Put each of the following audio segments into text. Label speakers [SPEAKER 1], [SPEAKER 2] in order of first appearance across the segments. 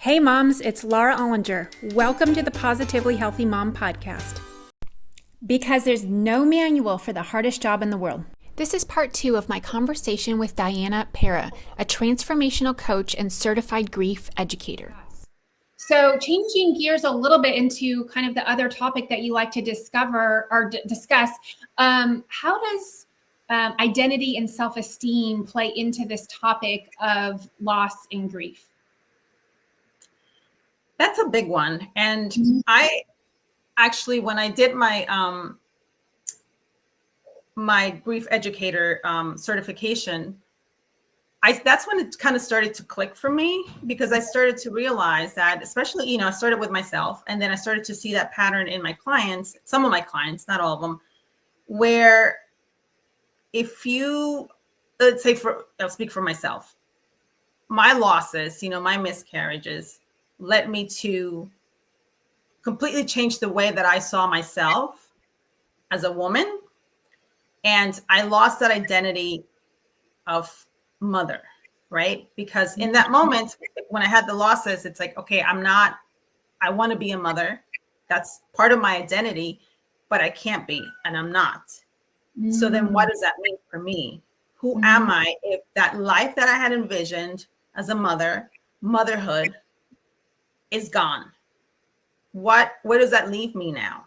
[SPEAKER 1] Hey moms, it's Laura Ollinger. Welcome to the Positively Healthy Mom podcast. Because there's no manual for the hardest job in the world. This is part 2 of my conversation with Diana Para, a transformational coach and certified grief educator. So changing gears a little bit into kind of the other topic that you like to discuss, how does identity and self-esteem play into this topic of loss and grief?
[SPEAKER 2] That's a big one. And I actually, when I did my my grief educator certification, that's when it kind of started to click for me, because I started to realize that, especially, I started with myself, and then I started to see that pattern in my clients, some of my clients, not all of them, where if you, let's say, I'll speak for myself, my losses, my miscarriages led me to completely change the way that I saw myself as a woman. And I lost that identity of mother, right? Because in that moment, when I had the losses, it's like, okay, I want to be a mother. That's part of my identity, but I can't be, and I'm not. So then what does that mean for me? Who am I if that life that I had envisioned as a motherhood is gone? Where does that leave me now?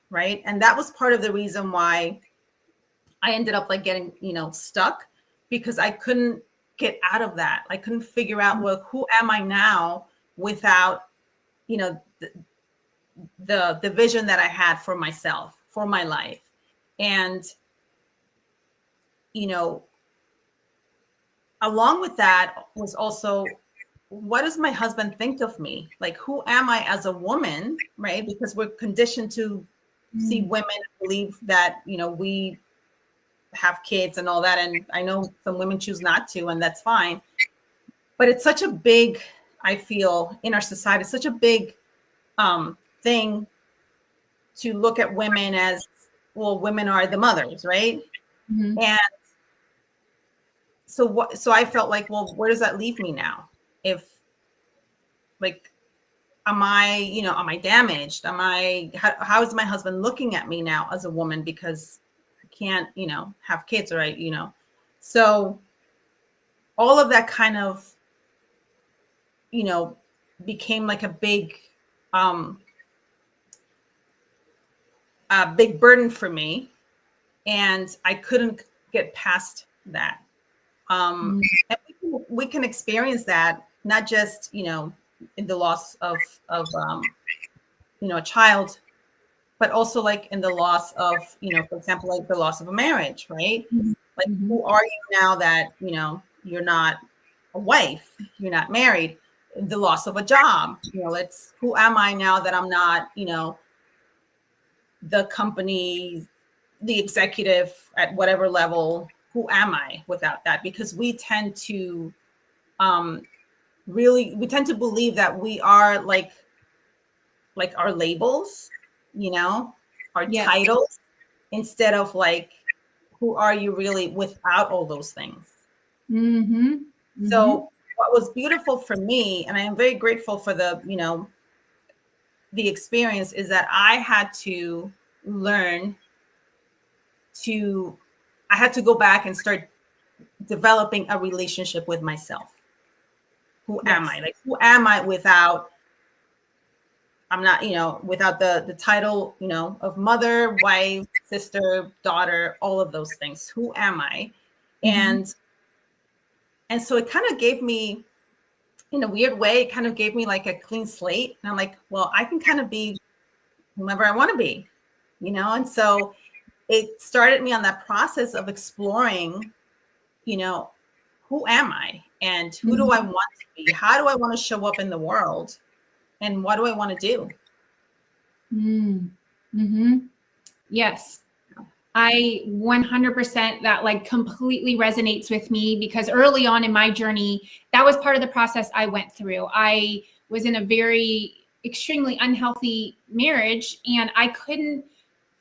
[SPEAKER 2] Right. And that was part of the reason why I ended up getting, stuck, because I couldn't get out of that. I couldn't figure out, well, who am I now without, the vision that I had for myself, for my life. And, along with that was also, what does my husband think of me? Like, who am I as a woman, right? Because we're conditioned to see women and believe that, we have kids and all that. And I know some women choose not to, and that's fine. But it's such a big, I feel, in our society, such a big thing to look at women as, well, women are the mothers, right? And so I felt like, well, where does that leave me now? If, am I damaged? How is my husband looking at me now as a woman? Because I can't, have kids, right? So all of that kind of, became like a big burden for me. And I couldn't get past that. And we can experience that, not just, in the loss of a child, but also in the loss of, for example, the loss of a marriage, right? Who are you now that, you're not a wife, you're not married? The loss of a job, who am I now that I'm not, the company, the executive at whatever level? Who am I without that? Because we tend to believe that we are like our labels, our titles, instead of who are you really without all those things. So what was beautiful for me, and I am very grateful for the experience, is that I had to go back and start developing a relationship with myself. Who am I? Who am I without, I'm not, without the title, of mother, wife, sister, daughter, all of those things. Who am I? And so it kind of gave me, in a weird way, it kind of gave me a clean slate. And I'm like, well, I can kind of be whomever I want to be, And so it started me on that process of exploring, who am I, and who do I want to be? How do I want to show up in the world? And what do I want to do?
[SPEAKER 1] Yes. I 100% that completely resonates with me, because early on in my journey, that was part of the process I went through. I was in a very extremely unhealthy marriage, and I couldn't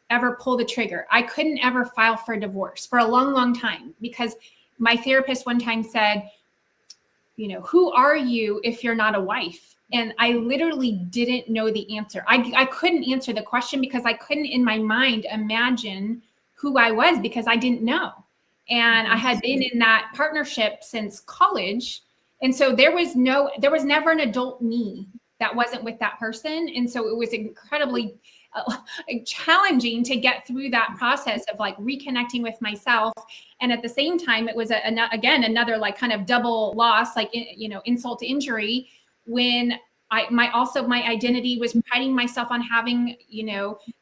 [SPEAKER 1] ever pull the trigger. I couldn't ever file for divorce for a long, long time, because my therapist one time said, who are you if you're not a wife? And I literally didn't know the answer. I couldn't answer the question because I couldn't in my mind imagine who I was because I didn't know. And I had been in that partnership since college. And so there was never an adult me that wasn't with that person. And so it was incredibly challenging to get through that process of like reconnecting with myself. And at the same time, it was again another like kind of double loss, like insult to injury, when my identity was priding myself on having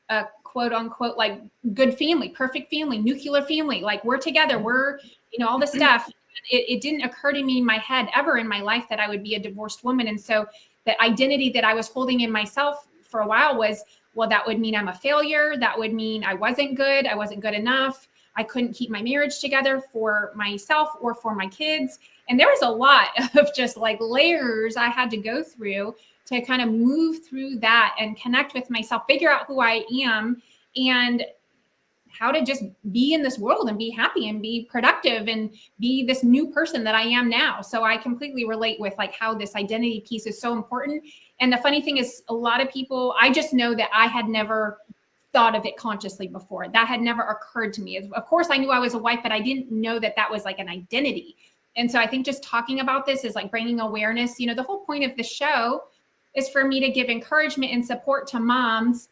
[SPEAKER 1] a quote unquote like good family, perfect family, nuclear family, like we're together, we're all this stuff. It didn't occur to me in my head ever in my life that I would be a divorced woman. And so the identity that I was holding in myself for a while was, well, that would mean I'm a failure. That would mean I wasn't good. I wasn't good enough. I couldn't keep my marriage together for myself or for my kids. And there was a lot of just like layers I had to go through to kind of move through that and connect with myself, figure out who I am and how to just be in this world and be happy and be productive and be this new person that I am now. So I completely relate with like how this identity piece is so important. And the funny thing is a lot of people, I just know that I had never thought of it consciously before. That had never occurred to me. Of course, I knew I was a wife, but I didn't know that that was like an identity. And so I think just talking about this is like bringing awareness. The whole point of the show is for me to give encouragement and support to moms.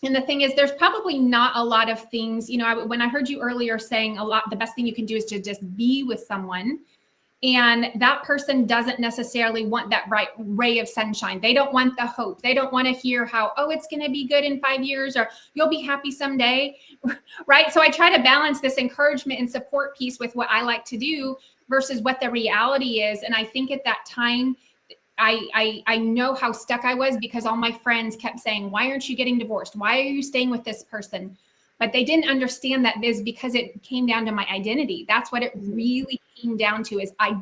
[SPEAKER 1] And the thing is, there's probably not a lot of things, when I heard you earlier saying the best thing you can do is to just be with someone. And that person doesn't necessarily want that bright ray of sunshine. They don't want the hope. They don't want to hear how, oh, it's going to be good in 5 years or you'll be happy someday, right? So I try to balance this encouragement and support piece with what I like to do versus what the reality is. And I think at that time, I know how stuck I was because all my friends kept saying, why aren't you getting divorced? Why are you staying with this person? But they didn't understand that is because it came down to my identity. That's what it really came down to is I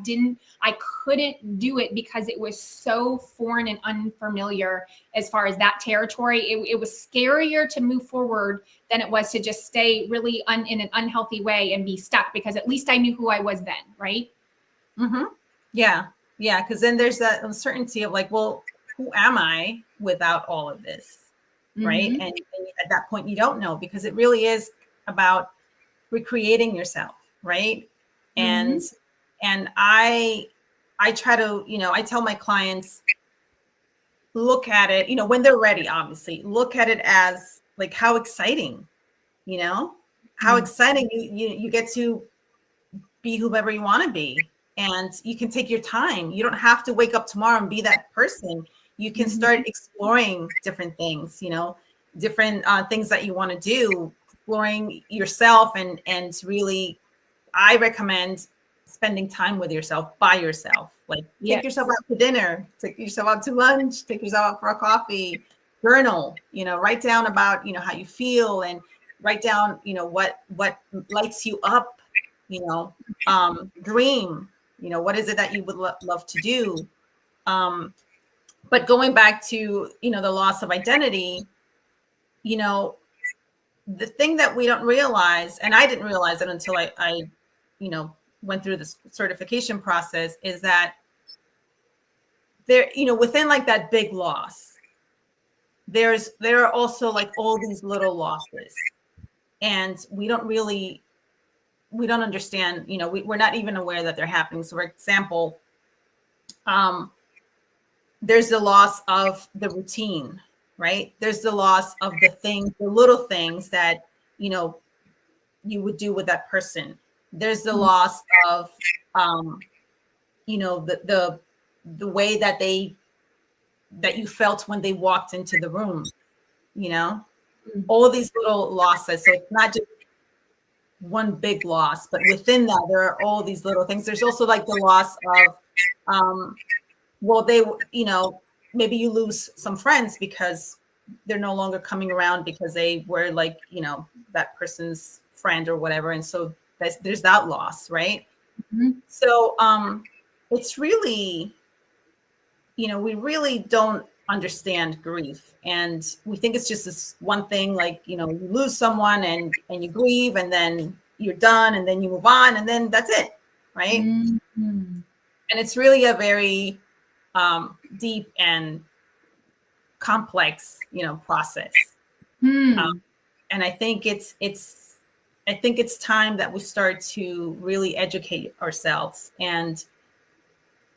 [SPEAKER 1] couldn't do it because it was so foreign and unfamiliar as far as that territory. It was scarier to move forward than it was to just stay really in an unhealthy way and be stuck because at least I knew who I was then, right?
[SPEAKER 2] Mm-hmm. Yeah. Yeah. Because then there's that uncertainty of like, well, who am I without all of this? Right. And at that point, you don't know because it really is about recreating yourself. Right. And I try to, I tell my clients, look at it, when they're ready, obviously, look at it as like how exciting, how exciting you get to be whoever you want to be. And you can take your time. You don't have to wake up tomorrow and be that person. You can start exploring different things, different things that you want to do, exploring yourself and really, I recommend spending time with yourself, by yourself. Like take yourself out to dinner, take yourself out to lunch, take yourself out for a coffee, journal, write down about, how you feel and write down, what lights you up, dream, what is it that you would love to do? But going back to, the loss of identity, the thing that we don't realize, and I didn't realize it until I went through this certification process, is that there, within like that big loss, there are also like all these little losses, and we don't understand, we're not even aware that they're happening. So for example, there's the loss of the routine, right? There's the loss of the little things that, you would do with that person. There's the loss of, the way that you felt when they walked into the room, all of these little losses. So it's not just one big loss, but within that, there are all these little things. There's also like the loss of, maybe you lose some friends because they're no longer coming around because they were like, that person's friend or whatever. And so there's that loss, right? So it's really, we really don't understand grief. And we think it's just this one thing, like, you lose someone and you grieve and then you're done and then you move on and then that's it, right? And it's really a very deep and complex, process. And I think it's time that we start to really educate ourselves. And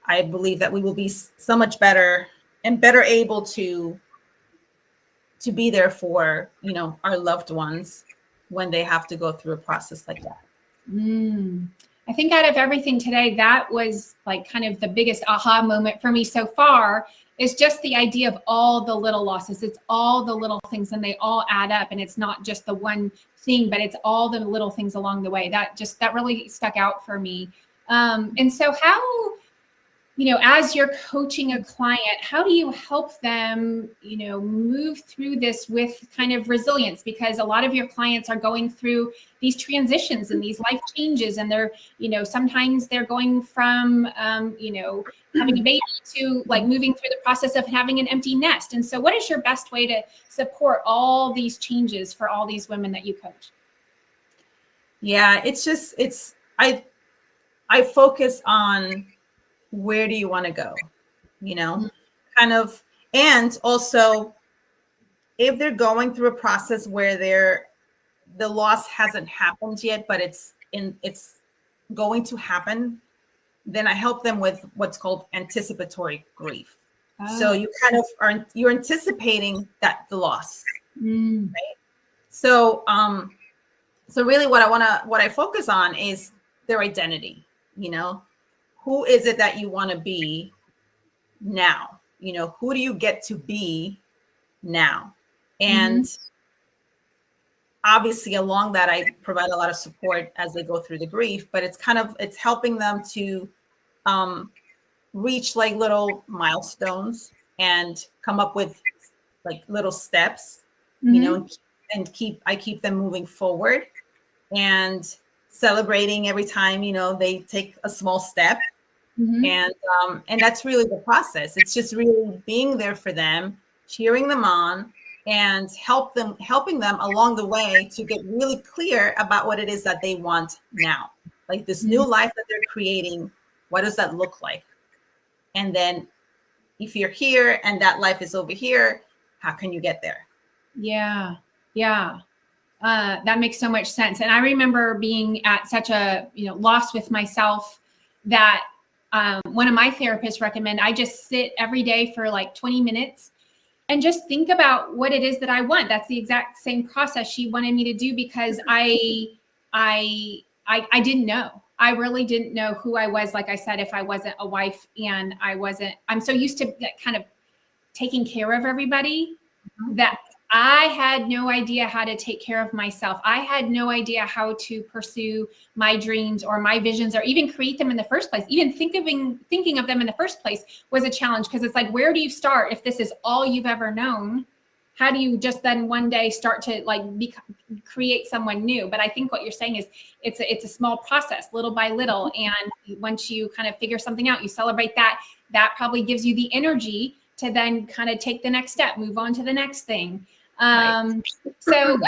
[SPEAKER 2] I believe that we will be so much better and better able to be there for, our loved ones when they have to go through a process like that.
[SPEAKER 1] I think out of everything today, that was like kind of the biggest aha moment for me so far, is just the idea of all the little losses. It's all the little things and they all add up, and it's not just the one thing, but it's all the little things along the way. That really stuck out for me. And so how, as you're coaching a client, how do you help them, move through this with kind of resilience? Because a lot of your clients are going through these transitions and these life changes, and they're, sometimes they're going from, having a baby to like moving through the process of having an empty nest. And so what is your best way to support all these changes for all these women that you coach?
[SPEAKER 2] Yeah, I focus on, where do you want to go? Kind of, and also if they're going through a process where the loss hasn't happened yet, but it's going to happen, then I help them with what's called anticipatory grief. So you kind of you're anticipating that the loss, right? So really what I focus on is their identity. Who is it that you want to be now? Who do you get to be now? And obviously along that, I provide a lot of support as they go through the grief, but it's helping them to reach like little milestones and come up with like little steps, and I keep them moving forward and celebrating every time, they take a small step. And that's really the process. It's just really being there for them, cheering them on, and helping them along the way to get really clear about what it is that they want now. Like this new life that they're creating, what does that look like? And then if you're here and that life is over here, how can you get there?
[SPEAKER 1] Yeah. That makes so much sense. And I remember being at such a loss with myself that one of my therapists recommended I just sit every day for like 20 minutes and just think about what it is that I want. That's the exact same process she wanted me to do, because I didn't know. I really didn't know who I was. Like I said, if I wasn't a wife, and I'm so used to kind of taking care of everybody that I had no idea how to take care of myself. I had no idea how to pursue my dreams or my visions, or even create them in the first place. Even thinking of them in the first place was a challenge, because it's like, where do you start if this is all you've ever known? How do you just then one day start to like create someone new? But I think what you're saying is it's a small process, little by little. And once you kind of figure something out, you celebrate that. That probably gives you the energy to then kind of take the next step, move on to the next thing. So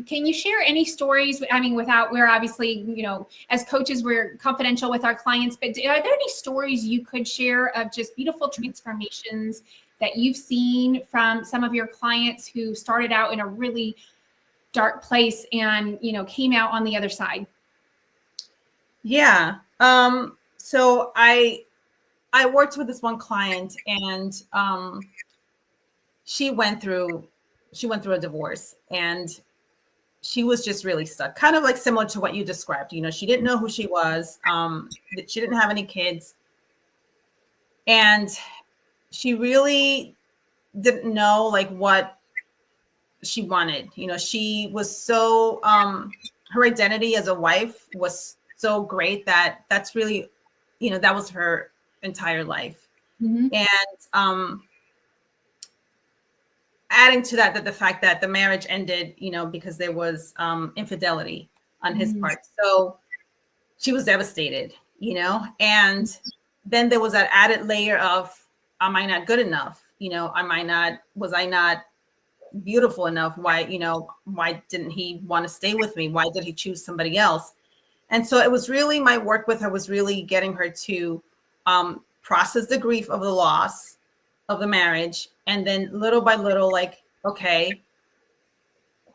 [SPEAKER 1] can you share any stories? I mean, we're obviously, as coaches, we're confidential with our clients, but are there any stories you could share of just beautiful transformations that you've seen from some of your clients who started out in a really dark place and, came out on the other side?
[SPEAKER 2] Yeah. So I worked with this one client, and she went through a divorce, and she was just really stuck, kind of like similar to what you described. She didn't know who she was. She didn't have any kids, and she really didn't know like what she wanted. She was so her identity as a wife was so great that that's really, that was her entire life. And adding to that the fact that the marriage ended, because there was infidelity on his part. So she was devastated, and then there was that added layer of, am I not good enough? Was I not beautiful enough? Why didn't he want to stay with me? Why did he choose somebody else? And so it was really, my work with her was really getting her to process the grief of the loss of the marriage, and then little by little, like, okay,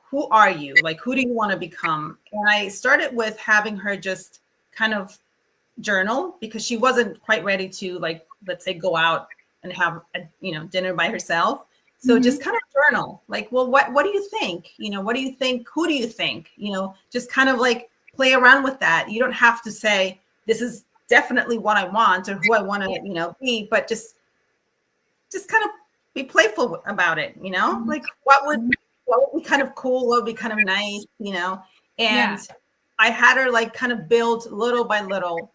[SPEAKER 2] who are you? Like, who do you want to become? And I started with having her just kind of journal, because she wasn't quite ready to, like, let's say, go out and have a, dinner by herself. So just kind of journal, like, well, what do you think? What do you think? Who do you think? Just kind of like play around with that. You don't have to say, this is definitely what I want or who I want to, be, but just kind of be playful about it, like what would be kind of cool, what would be kind of nice, and I had her like kind of build little by little,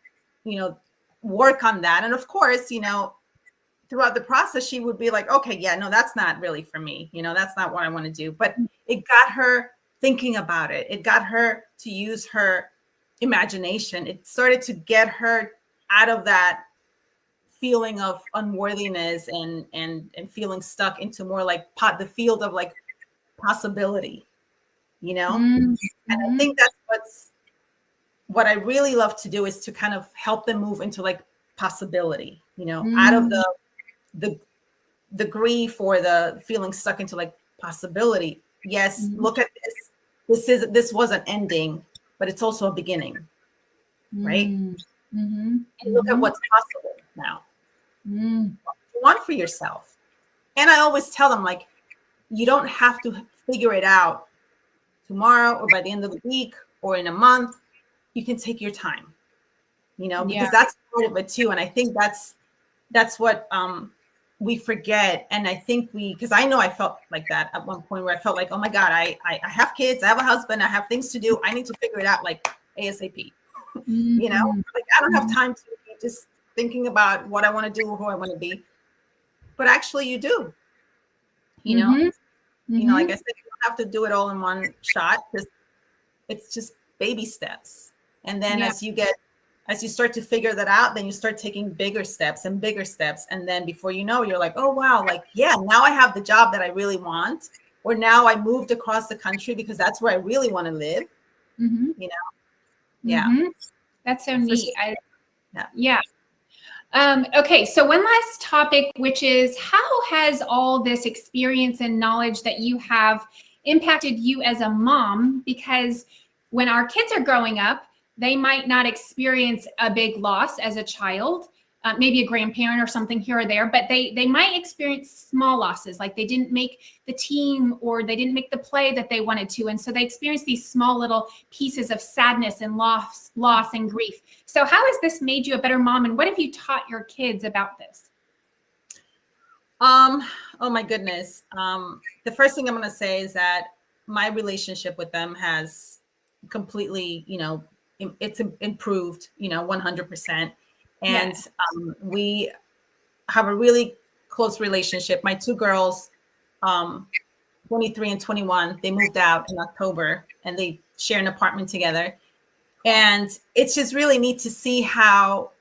[SPEAKER 2] work on that. And of course, throughout the process, she would be like, okay, yeah, no, that's not really for me. That's not what I want to do. But it got her thinking about it. It got her to use her imagination. It started to get her out of that feeling of unworthiness and feeling stuck into more like the field of like possibility, And I think that's what I really love to do, is to kind of help them move into like possibility, out of the grief or the feeling stuck into like possibility. Yes, look at this. This was an ending, but it's also a beginning, right? And look at what's possible now. What you want for yourself. And I always tell them, like, you don't have to figure it out tomorrow or by the end of the week or in a month. You can take your time, because that's part of it too. And I think that's what we forget. And I think because I know I felt like that at one point, where I felt like, oh my God, I have kids, I have a husband, I have things to do. I need to figure it out like ASAP. Like I don't have time to be just thinking about what I want to do or who I want to be. But actually you do, like I said, you don't have to do it all in one shot. It's just baby steps. And then as you start to figure that out, then you start taking bigger steps. And then before you know, you're like, oh, wow, like, yeah, now I have the job that I really want. Or now I moved across the country because that's where I really want to live. Yeah.
[SPEAKER 1] That's so neat. Okay, so one last topic, which is, how has all this experience and knowledge that you have impacted you as a mom? Because when our kids are growing up, they might not experience a big loss as a child, maybe a grandparent or something here or there, but they might experience small losses, like they didn't make the team or they didn't make the play that they wanted to. And so they experience these small little pieces of sadness and loss and grief. So how has this made you a better mom? And what have you taught your kids about this?
[SPEAKER 2] Oh my goodness. The first thing I'm going to say is that my relationship with them has completely, it's improved, 100%. And we have a really close relationship. My two girls, 23 and 21, they moved out in October and they share an apartment together. And it's just really neat to see how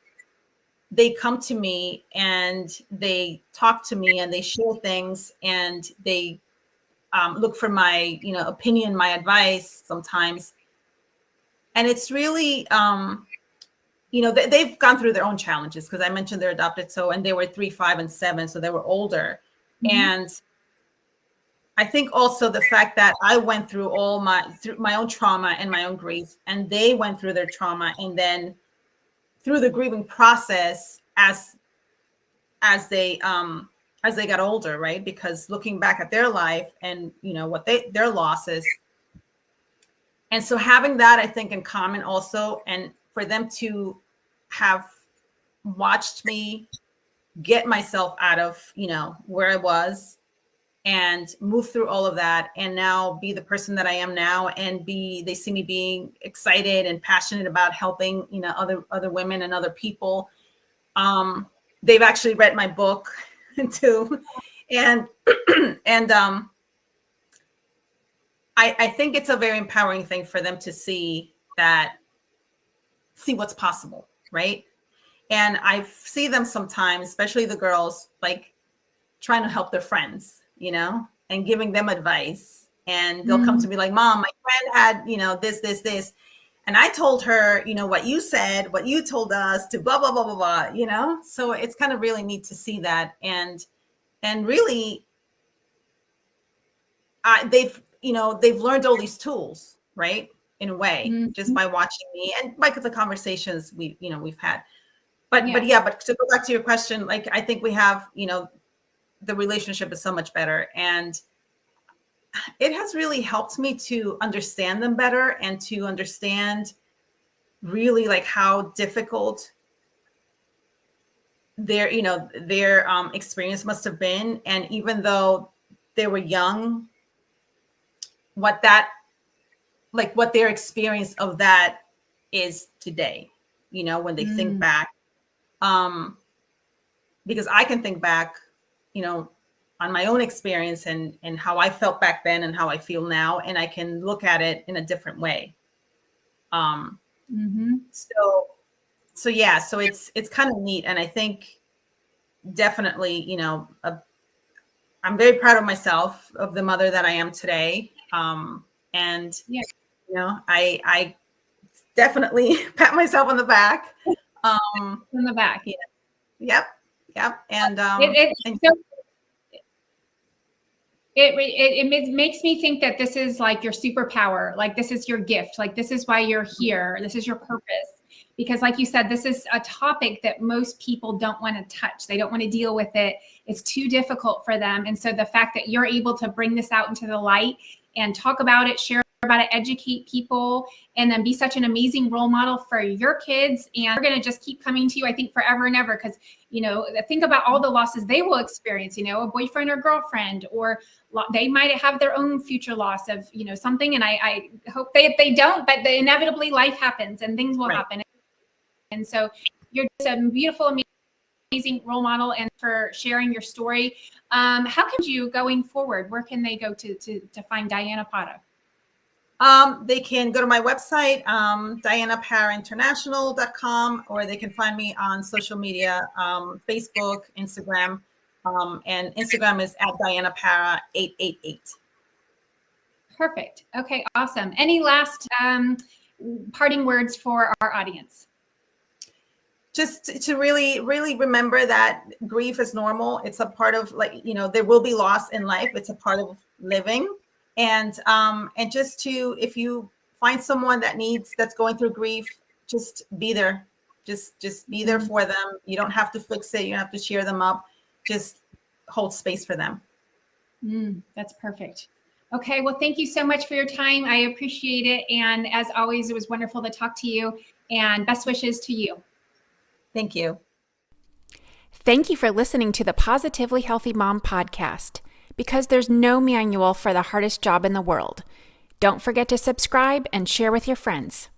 [SPEAKER 2] they come to me and they talk to me and they share things and they look for my, opinion, my advice sometimes. And it's really, they've gone through their own challenges, because I mentioned they're adopted. So, and they were 3, 5, and 7. So they were older. And I think also the fact that I went through through my own trauma and my own grief, and they went through their trauma, and then through the grieving process as they got older, right? Because looking back at their life and, what their losses. And so having that, I think, in common also, and for them to have watched me get myself out of, where I was and move through all of that, and now be the person that I am now, and they see me being excited and passionate about helping, other women and other people. They've actually read my book too. And, I think it's a very empowering thing for them to see what's possible, right? And I see them sometimes, especially the girls, like trying to help their friends, and giving them advice. And they'll come to me like, Mom, my friend had, this. And I told her, what you said, what you told us to blah, blah, blah, blah, blah, So it's kind of really neat to see that. And really, they've learned all these tools, right? In a way, just by watching me and by the conversations we've had. But to go back to your question, like, I think we have, the relationship is so much better. And it has really helped me to understand them better and to understand really like how difficult their experience must have been. And even though they were young, what their experience of that is today, when they think back. Because I can think back, on my own experience and how I felt back then and how I feel now, and I can look at it in a different way. So it's kind of neat. And I think definitely, I'm very proud of myself, of the mother that I am today. And I definitely pat myself on the back.
[SPEAKER 1] On the back.
[SPEAKER 2] Yep. And
[SPEAKER 1] it makes me think that this is like your superpower. Like, this is your gift. Like, this is why you're here. This is your purpose. Because like you said, this is a topic that most people don't want to touch. They don't want to deal with it. It's too difficult for them. And so the fact that you're able to bring this out into the light and talk about it, share about it, educate people, and then be such an amazing role model for your kids. And we're going to just keep coming to you, I think, forever and ever. Because, think about all the losses they will experience, a boyfriend or girlfriend, or they might have their own future loss of, something. And I hope they don't, but inevitably life happens and things will happen. And so you're just a beautiful, amazing role model, and for sharing your story. How can you, going forward, where can they go to find Diana Pata?
[SPEAKER 2] They can go to my website, dianaparainternational.com, or they can find me on social media, Facebook, Instagram, and Instagram is at DianaPara888.
[SPEAKER 1] Perfect. Okay, awesome. Any last parting words for our audience?
[SPEAKER 2] Just to really, really remember that grief is normal. It's a part of, there will be loss in life. It's a part of living. And just to, if you find someone that's going through grief, just be there. Just be there for them. You don't have to fix it. You don't have to cheer them up. Just hold space for them.
[SPEAKER 1] That's perfect. Okay. Well, thank you so much for your time. I appreciate it. And as always, it was wonderful to talk to you, and best wishes to you.
[SPEAKER 2] Thank you.
[SPEAKER 1] Thank you for listening to the Positively Healthy Mom podcast, because there's no manual for the hardest job in the world. Don't forget to subscribe and share with your friends.